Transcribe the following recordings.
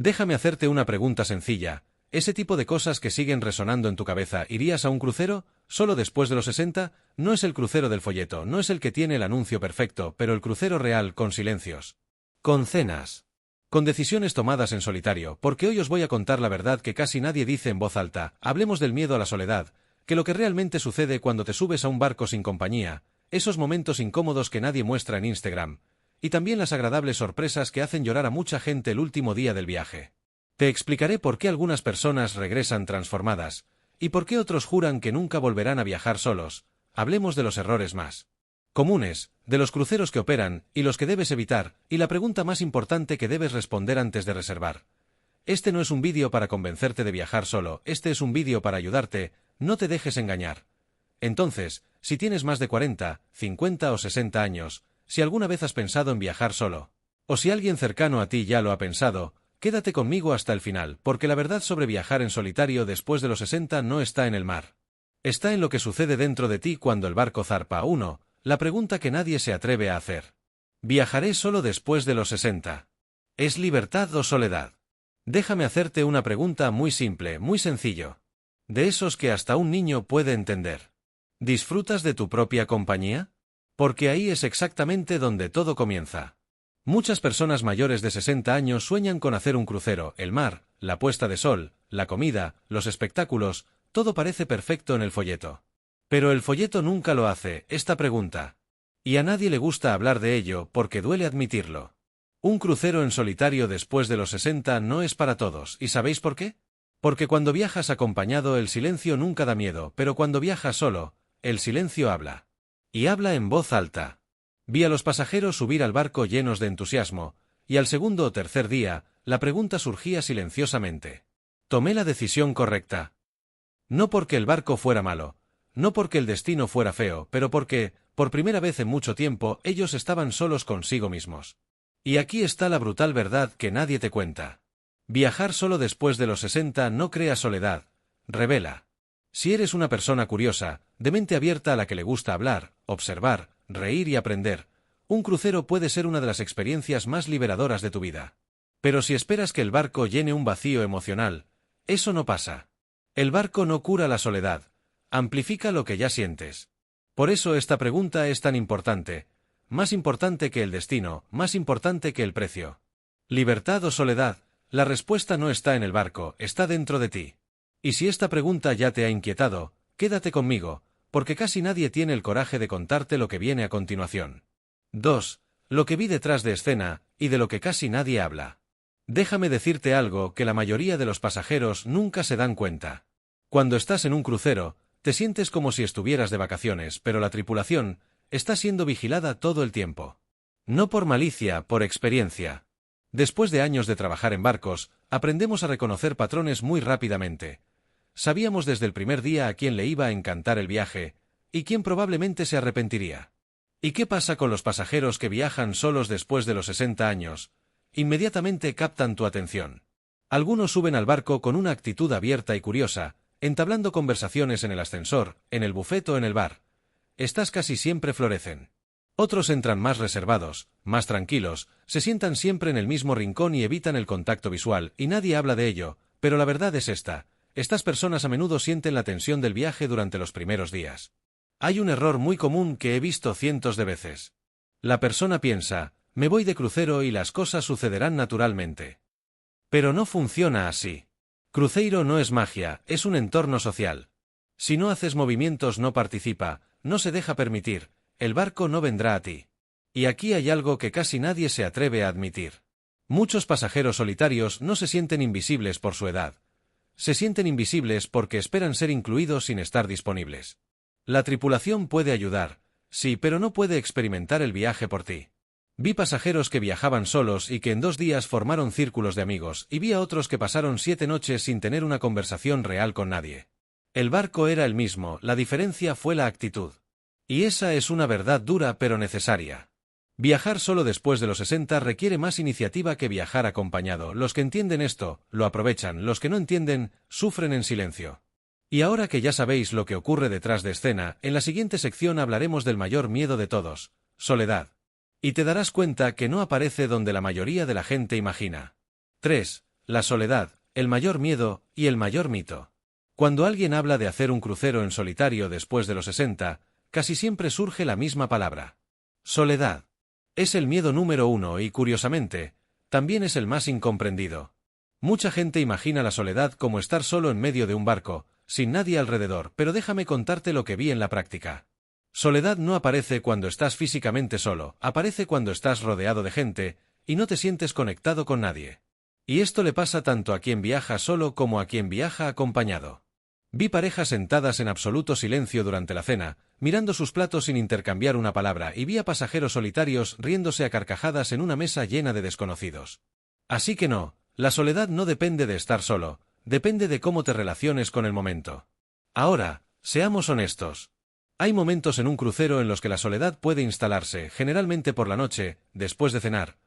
Déjame hacerte una pregunta sencilla. Ese tipo de cosas que siguen resonando en tu cabeza, ¿irías a un crucero? ¿Solo después de los 60? No es el crucero del folleto, no es el que tiene el anuncio perfecto, pero el crucero real, con silencios. Con cenas. Con decisiones tomadas en solitario, porque hoy os voy a contar la verdad que casi nadie dice en voz alta. Hablemos del miedo a la soledad, que lo que realmente sucede cuando te subes a un barco sin compañía, esos momentos incómodos que nadie muestra en Instagram, y también las agradables sorpresas que hacen llorar a mucha gente el último día del viaje. Te explicaré por qué algunas personas regresan transformadas, y por qué otros juran que nunca volverán a viajar solos. Hablemos de los errores más comunes, de los cruceros que operan, y los que debes evitar, y la pregunta más importante que debes responder antes de reservar. Este no es un vídeo para convencerte de viajar solo, este es un vídeo para ayudarte, no te dejes engañar. Entonces, si tienes más de 40, 50 o 60 años, si alguna vez has pensado en viajar solo, o si alguien cercano a ti ya lo ha pensado, quédate conmigo hasta el final, porque la verdad sobre viajar en solitario después de los 60 no está en el mar. Está en lo que sucede dentro de ti cuando el barco zarpa. 1. La pregunta que nadie se atreve a hacer. ¿Viajaré solo después de los 60? ¿Es libertad o soledad? Déjame hacerte una pregunta muy simple, muy sencillo. De esos que hasta un niño puede entender. ¿Disfrutas de tu propia compañía? Porque ahí es exactamente donde todo comienza. Muchas personas mayores de 60 años sueñan con hacer un crucero, el mar, la puesta de sol, la comida, los espectáculos, todo parece perfecto en el folleto. Pero el folleto nunca lo hace, esta pregunta. Y a nadie le gusta hablar de ello porque duele admitirlo. Un crucero en solitario después de los 60 no es para todos, ¿y sabéis por qué? Porque cuando viajas acompañado el silencio nunca da miedo, pero cuando viajas solo, el silencio habla. Y habla en voz alta. Vi a los pasajeros subir al barco llenos de entusiasmo, y al segundo o tercer día, la pregunta surgía silenciosamente. ¿Tomé la decisión correcta? No porque el barco fuera malo, no porque el destino fuera feo, pero porque, por primera vez en mucho tiempo, ellos estaban solos consigo mismos. Y aquí está la brutal verdad que nadie te cuenta. Viajar solo después de los 60 no crea soledad, revela. Si eres una persona curiosa, de mente abierta a la que le gusta hablar, observar, reír y aprender, un crucero puede ser una de las experiencias más liberadoras de tu vida. Pero si esperas que el barco llene un vacío emocional, eso no pasa. El barco no cura la soledad, amplifica lo que ya sientes. Por eso esta pregunta es tan importante, más importante que el destino, más importante que el precio. ¿Libertad o soledad? La respuesta no está en el barco, está dentro de ti. Y si esta pregunta ya te ha inquietado, quédate conmigo, porque casi nadie tiene el coraje de contarte lo que viene a continuación. 2. Lo que vi detrás de escena, y de lo que casi nadie habla. Déjame decirte algo que la mayoría de los pasajeros nunca se dan cuenta. Cuando estás en un crucero, te sientes como si estuvieras de vacaciones, pero la tripulación está siendo vigilada todo el tiempo. No por malicia, por experiencia. Después de años de trabajar en barcos, aprendemos a reconocer patrones muy rápidamente. Sabíamos desde el primer día a quién le iba a encantar el viaje, y quién probablemente se arrepentiría. ¿Y qué pasa con los pasajeros que viajan solos después de los 60 años? Inmediatamente captan tu atención. Algunos suben al barco con una actitud abierta y curiosa, entablando conversaciones en el ascensor, en el bufet o en el bar. Estas casi siempre florecen. Otros entran más reservados, más tranquilos, se sientan siempre en el mismo rincón y evitan el contacto visual, y nadie habla de ello, pero la verdad es esta. Estas personas a menudo sienten la tensión del viaje durante los primeros días. Hay un error muy común que he visto cientos de veces. La persona piensa, me voy de crucero y las cosas sucederán naturalmente. Pero no funciona así. Cruceiro no es magia, es un entorno social. Si no haces movimientos, no participa, no se deja permitir, el barco no vendrá a ti. Y aquí hay algo que casi nadie se atreve a admitir. Muchos pasajeros solitarios no se sienten invisibles por su edad. Se sienten invisibles porque esperan ser incluidos sin estar disponibles. La tripulación puede ayudar, sí, pero no puede experimentar el viaje por ti. Vi pasajeros que viajaban solos y que en 2 días formaron círculos de amigos, y vi a otros que pasaron 7 noches sin tener una conversación real con nadie. El barco era el mismo, la diferencia fue la actitud. Y esa es una verdad dura pero necesaria. Viajar solo después de los 60 requiere más iniciativa que viajar acompañado. Los que entienden esto, lo aprovechan, los que no entienden, sufren en silencio. Y ahora que ya sabéis lo que ocurre detrás de escena, en la siguiente sección hablaremos del mayor miedo de todos, soledad. Y te darás cuenta que no aparece donde la mayoría de la gente imagina. 3. La soledad, el mayor miedo y el mayor mito. Cuando alguien habla de hacer un crucero en solitario después de los 60, casi siempre surge la misma palabra. Soledad. Es el miedo número uno y, curiosamente, también es el más incomprendido. Mucha gente imagina la soledad como estar solo en medio de un barco, sin nadie alrededor, pero déjame contarte lo que vi en la práctica. Soledad no aparece cuando estás físicamente solo, aparece cuando estás rodeado de gente, y no te sientes conectado con nadie. Y esto le pasa tanto a quien viaja solo como a quien viaja acompañado. Vi parejas sentadas en absoluto silencio durante la cena, mirando sus platos sin intercambiar una palabra, y vi a pasajeros solitarios riéndose a carcajadas en una mesa llena de desconocidos. Así que no, la soledad no depende de estar solo, depende de cómo te relaciones con el momento. Ahora, seamos honestos. Hay momentos en un crucero en los que la soledad puede instalarse, generalmente por la noche, después de cenar,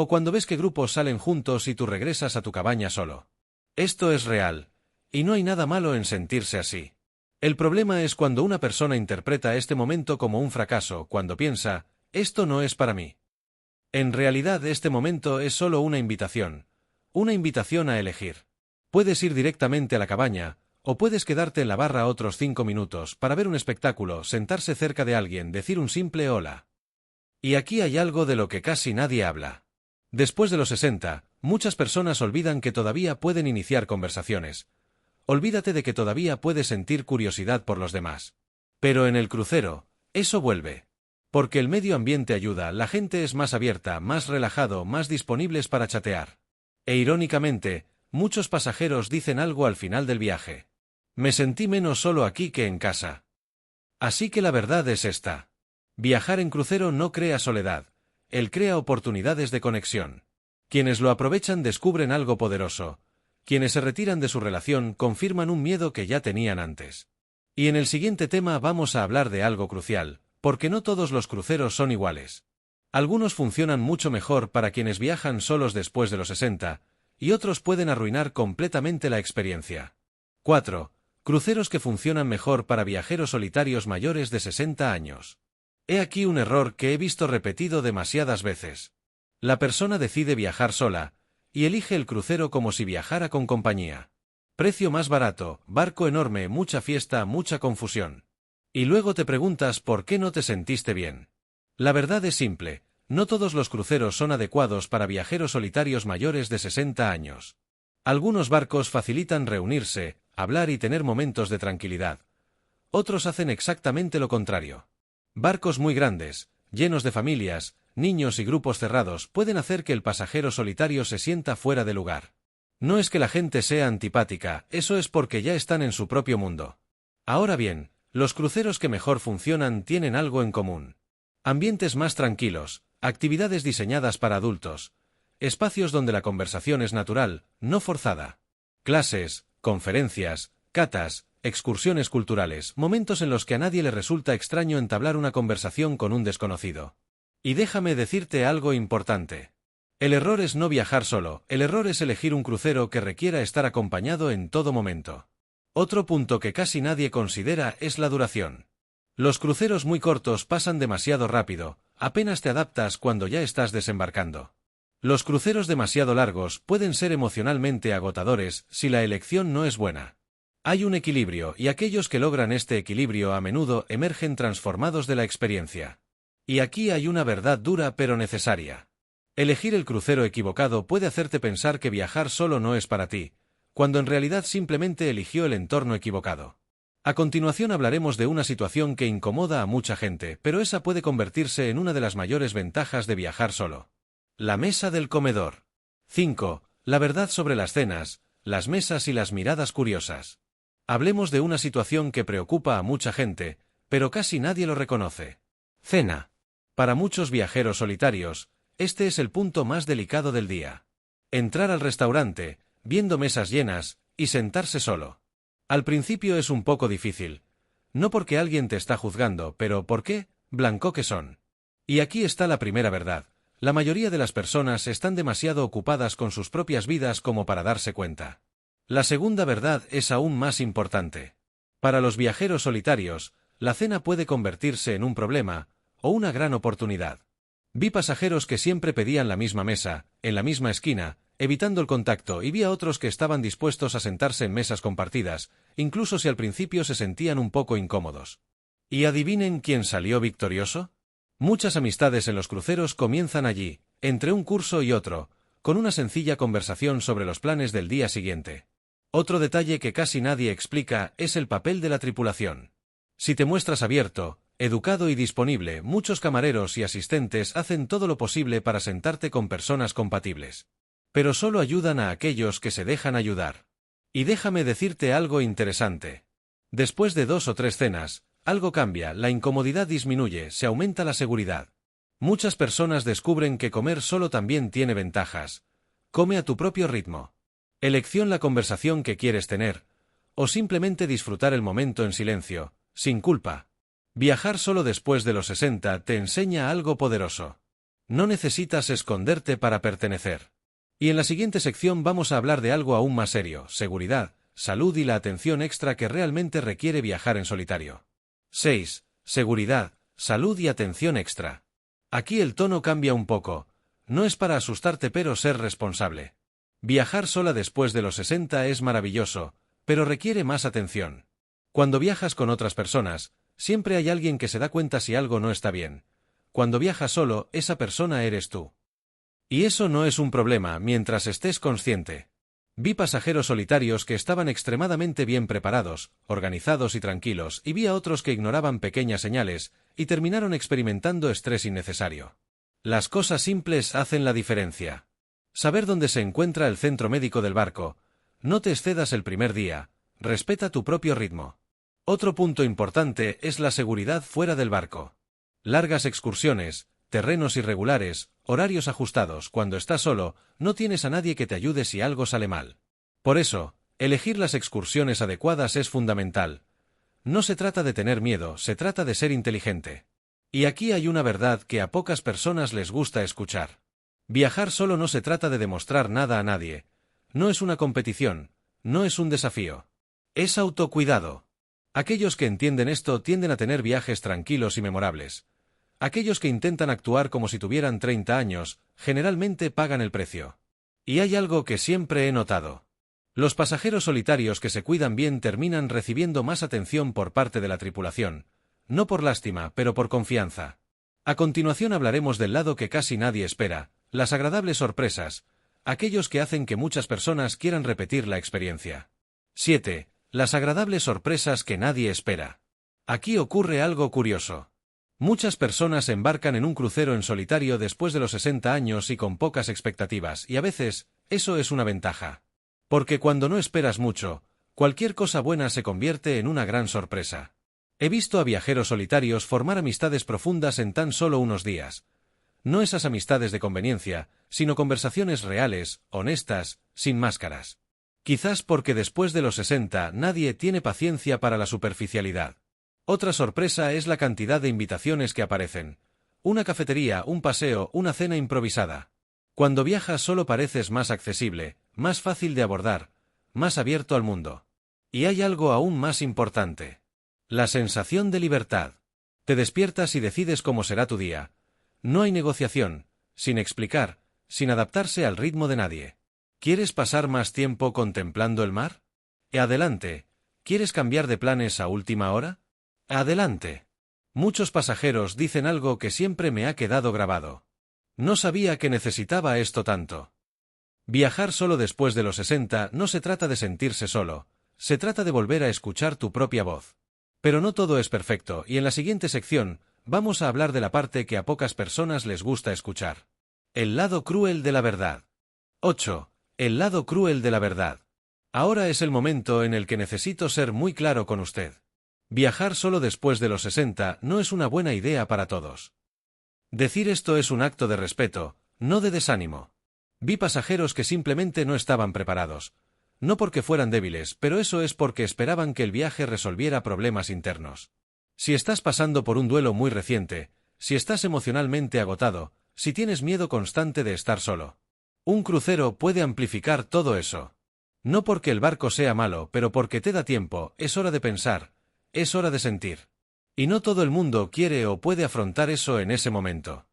o cuando ves que grupos salen juntos y tú regresas a tu cabaña solo. Esto es real, y no hay nada malo en sentirse así. El problema es cuando una persona interpreta este momento como un fracaso, cuando piensa, esto no es para mí. En realidad este momento es solo una invitación a elegir. Puedes ir directamente a la cabaña, o puedes quedarte en la barra otros 5 minutos para ver un espectáculo, sentarse cerca de alguien, decir un simple hola. Y aquí hay algo de lo que casi nadie habla. Después de los 60, muchas personas olvidan que todavía pueden iniciar conversaciones. Olvídate de que todavía puedes sentir curiosidad por los demás. Pero en el crucero, eso vuelve. Porque el medio ambiente ayuda, la gente es más abierta, más relajado, más disponibles para chatear. E irónicamente, muchos pasajeros dicen algo al final del viaje. Me sentí menos solo aquí que en casa. Así que la verdad es esta. Viajar en crucero no crea soledad, él crea oportunidades de conexión. Quienes lo aprovechan descubren algo poderoso. Quienes se retiran de su relación confirman un miedo que ya tenían antes. Y en el siguiente tema vamos a hablar de algo crucial, porque no todos los cruceros son iguales. Algunos funcionan mucho mejor para quienes viajan solos después de los 60, y otros pueden arruinar completamente la experiencia. 4. Cruceros que funcionan mejor para viajeros solitarios mayores de 60 años. He aquí un error que he visto repetido demasiadas veces. La persona decide viajar sola, y elige el crucero como si viajara con compañía. Precio más barato, barco enorme, mucha fiesta, mucha confusión. Y luego te preguntas por qué no te sentiste bien. La verdad es simple, no todos los cruceros son adecuados para viajeros solitarios mayores de 60 años. Algunos barcos facilitan reunirse, hablar y tener momentos de tranquilidad. Otros hacen exactamente lo contrario. Barcos muy grandes, llenos de familias, niños y grupos cerrados pueden hacer que el pasajero solitario se sienta fuera de lugar. No es que la gente sea antipática, eso es porque ya están en su propio mundo. Ahora bien, los cruceros que mejor funcionan tienen algo en común. Ambientes más tranquilos, actividades diseñadas para adultos, espacios donde la conversación es natural, no forzada. Clases, conferencias, catas, excursiones culturales, momentos en los que a nadie le resulta extraño entablar una conversación con un desconocido. Y déjame decirte algo importante. El error es no viajar solo, el error es elegir un crucero que requiera estar acompañado en todo momento. Otro punto que casi nadie considera es la duración. Los cruceros muy cortos pasan demasiado rápido, apenas te adaptas cuando ya estás desembarcando. Los cruceros demasiado largos pueden ser emocionalmente agotadores si la elección no es buena. Hay un equilibrio y aquellos que logran este equilibrio a menudo emergen transformados de la experiencia. Y aquí hay una verdad dura pero necesaria. Elegir el crucero equivocado puede hacerte pensar que viajar solo no es para ti, cuando en realidad simplemente eligió el entorno equivocado. A continuación hablaremos de una situación que incomoda a mucha gente, pero esa puede convertirse en una de las mayores ventajas de viajar solo. La mesa del comedor. 5. La verdad sobre las cenas, las mesas y las miradas curiosas. Hablemos de una situación que preocupa a mucha gente, pero casi nadie lo reconoce. Cena. Para muchos viajeros solitarios, este es el punto más delicado del día. Entrar al restaurante, viendo mesas llenas, y sentarse solo. Al principio es un poco difícil. No porque alguien te está juzgando, pero ¿por qué? Blanco que son. Y aquí está la primera verdad. La mayoría de las personas están demasiado ocupadas con sus propias vidas como para darse cuenta. La segunda verdad es aún más importante. Para los viajeros solitarios, la cena puede convertirse en un problema, o una gran oportunidad. Vi pasajeros que siempre pedían la misma mesa, en la misma esquina, evitando el contacto, y vi a otros que estaban dispuestos a sentarse en mesas compartidas, incluso si al principio se sentían un poco incómodos. ¿Y adivinen quién salió victorioso? Muchas amistades en los cruceros comienzan allí, entre un curso y otro, con una sencilla conversación sobre los planes del día siguiente. Otro detalle que casi nadie explica es el papel de la tripulación. Si te muestras abierto, educado y disponible, muchos camareros y asistentes hacen todo lo posible para sentarte con personas compatibles. Pero solo ayudan a aquellos que se dejan ayudar. Y déjame decirte algo interesante. Después de 2 o 3 cenas, algo cambia, la incomodidad disminuye, se aumenta la seguridad. Muchas personas descubren que comer solo también tiene ventajas. Come a tu propio ritmo. Elección la conversación que quieres tener, o simplemente disfrutar el momento en silencio, sin culpa. Viajar solo después de los 60 te enseña algo poderoso. No necesitas esconderte para pertenecer. Y en la siguiente sección vamos a hablar de algo aún más serio: seguridad, salud y la atención extra que realmente requiere viajar en solitario. 6. Seguridad, salud y atención extra. Aquí el tono cambia un poco. No es para asustarte, pero ser responsable. Viajar sola después de los 60 es maravilloso, pero requiere más atención. Cuando viajas con otras personas, siempre hay alguien que se da cuenta si algo no está bien. Cuando viajas solo, esa persona eres tú. Y eso no es un problema mientras estés consciente. Vi pasajeros solitarios que estaban extremadamente bien preparados, organizados y tranquilos, y vi a otros que ignoraban pequeñas señales y terminaron experimentando estrés innecesario. Las cosas simples hacen la diferencia. Saber dónde se encuentra el centro médico del barco. No te excedas el primer día. Respeta tu propio ritmo. Otro punto importante es la seguridad fuera del barco. Largas excursiones, terrenos irregulares, horarios ajustados. Cuando estás solo, no tienes a nadie que te ayude si algo sale mal. Por eso, elegir las excursiones adecuadas es fundamental. No se trata de tener miedo, se trata de ser inteligente. Y aquí hay una verdad que a pocas personas les gusta escuchar. Viajar solo no se trata de demostrar nada a nadie. No es una competición, no es un desafío. Es autocuidado. Aquellos que entienden esto tienden a tener viajes tranquilos y memorables. Aquellos que intentan actuar como si tuvieran 30 años, generalmente pagan el precio. Y hay algo que siempre he notado. Los pasajeros solitarios que se cuidan bien terminan recibiendo más atención por parte de la tripulación, no por lástima, pero por confianza. A continuación hablaremos del lado que casi nadie espera, las agradables sorpresas, aquellos que hacen que muchas personas quieran repetir la experiencia. 7. Las agradables sorpresas que nadie espera. Aquí ocurre algo curioso. Muchas personas embarcan en un crucero en solitario después de los 60 años y con pocas expectativas, y a veces, eso es una ventaja. Porque cuando no esperas mucho, cualquier cosa buena se convierte en una gran sorpresa. He visto a viajeros solitarios formar amistades profundas en tan solo unos días. No esas amistades de conveniencia, sino conversaciones reales, honestas, sin máscaras. Quizás porque después de los 60 nadie tiene paciencia para la superficialidad. Otra sorpresa es la cantidad de invitaciones que aparecen. Una cafetería, un paseo, una cena improvisada. Cuando viajas solo pareces más accesible, más fácil de abordar, más abierto al mundo. Y hay algo aún más importante. La sensación de libertad. Te despiertas y decides cómo será tu día. No hay negociación, sin explicar, sin adaptarse al ritmo de nadie. ¿Quieres pasar más tiempo contemplando el mar? Adelante. ¿Quieres cambiar de planes a última hora? Adelante. Muchos pasajeros dicen algo que siempre me ha quedado grabado. No sabía que necesitaba esto tanto. Viajar solo después de los 60 no se trata de sentirse solo, se trata de volver a escuchar tu propia voz. Pero no todo es perfecto, y en la siguiente sección vamos a hablar de la parte que a pocas personas les gusta escuchar. El lado cruel de la verdad. 8. El lado cruel de la verdad. Ahora es el momento en el que necesito ser muy claro con usted. Viajar solo después de los 60 no es una buena idea para todos. Decir esto es un acto de respeto, no de desánimo. Vi pasajeros que simplemente no estaban preparados. No porque fueran débiles, pero eso es porque esperaban que el viaje resolviera problemas internos. Si estás pasando por un duelo muy reciente, si estás emocionalmente agotado, si tienes miedo constante de estar solo, un crucero puede amplificar todo eso. No porque el barco sea malo, pero porque te da tiempo, es hora de pensar, es hora de sentir. Y no todo el mundo quiere o puede afrontar eso en ese momento.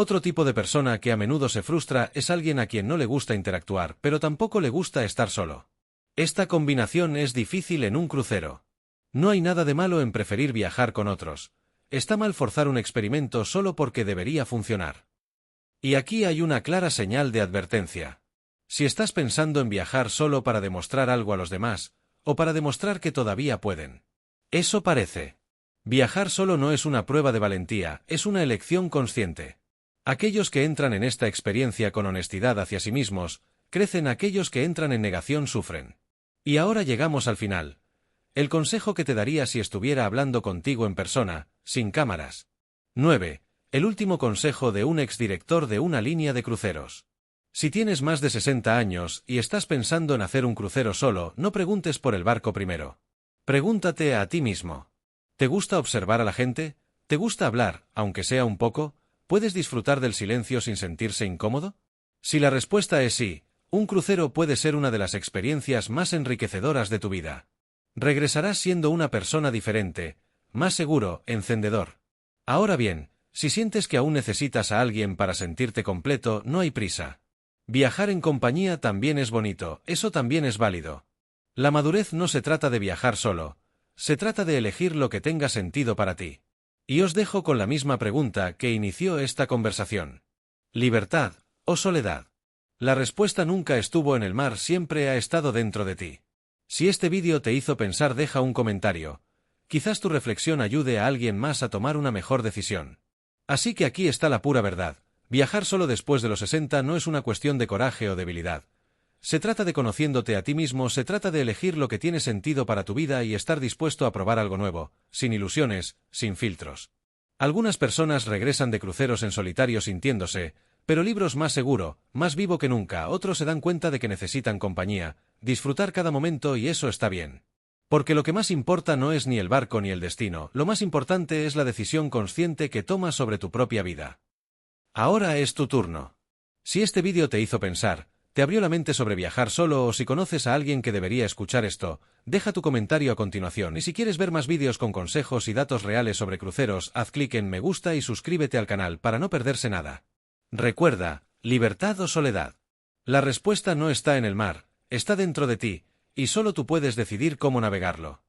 Otro tipo de persona que a menudo se frustra es alguien a quien no le gusta interactuar, pero tampoco le gusta estar solo. Esta combinación es difícil en un crucero. No hay nada de malo en preferir viajar con otros. Está mal forzar un experimento solo porque debería funcionar. Y aquí hay una clara señal de advertencia. Si estás pensando en viajar solo para demostrar algo a los demás, o para demostrar que todavía pueden. Eso parece. Viajar solo no es una prueba de valentía, es una elección consciente. Aquellos que entran en esta experiencia con honestidad hacia sí mismos, crecen; aquellos que entran en negación sufren. Y ahora llegamos al final. El consejo que te daría si estuviera hablando contigo en persona, sin cámaras. 9. El último consejo de un exdirector de una línea de cruceros. Si tienes más de 60 años y estás pensando en hacer un crucero solo, no preguntes por el barco primero. Pregúntate a ti mismo. ¿Te gusta observar a la gente? ¿Te gusta hablar, aunque sea un poco? ¿Puedes disfrutar del silencio sin sentirse incómodo? Si la respuesta es sí, un crucero puede ser una de las experiencias más enriquecedoras de tu vida. Regresarás siendo una persona diferente, más seguro, encendedor. Ahora bien, si sientes que aún necesitas a alguien para sentirte completo, no hay prisa. Viajar en compañía también es bonito, eso también es válido. La madurez no se trata de viajar solo, se trata de elegir lo que tenga sentido para ti. Y os dejo con la misma pregunta que inició esta conversación. ¿Libertad o soledad? La respuesta nunca estuvo en el mar, siempre ha estado dentro de ti. Si este vídeo te hizo pensar, deja un comentario. Quizás tu reflexión ayude a alguien más a tomar una mejor decisión. Así que aquí está la pura verdad. Viajar solo después de los 60 no es una cuestión de coraje o debilidad. Se trata de conociéndote a ti mismo, se trata de elegir lo que tiene sentido para tu vida y estar dispuesto a probar algo nuevo, sin ilusiones, sin filtros. Algunas personas regresan de cruceros en solitario sintiéndose, pero libros más seguro, más vivo que nunca; otros se dan cuenta de que necesitan compañía, disfrutar cada momento, y eso está bien. Porque lo que más importa no es ni el barco ni el destino, lo más importante es la decisión consciente que tomas sobre tu propia vida. Ahora es tu turno. Si este vídeo te hizo pensar, te abrió la mente sobre viajar solo, o si conoces a alguien que debería escuchar esto, deja tu comentario a continuación. Y si quieres ver más vídeos con consejos y datos reales sobre cruceros, haz clic en me gusta y suscríbete al canal para no perderse nada. Recuerda, ¿libertad o soledad? La respuesta no está en el mar, está dentro de ti, y solo tú puedes decidir cómo navegarlo.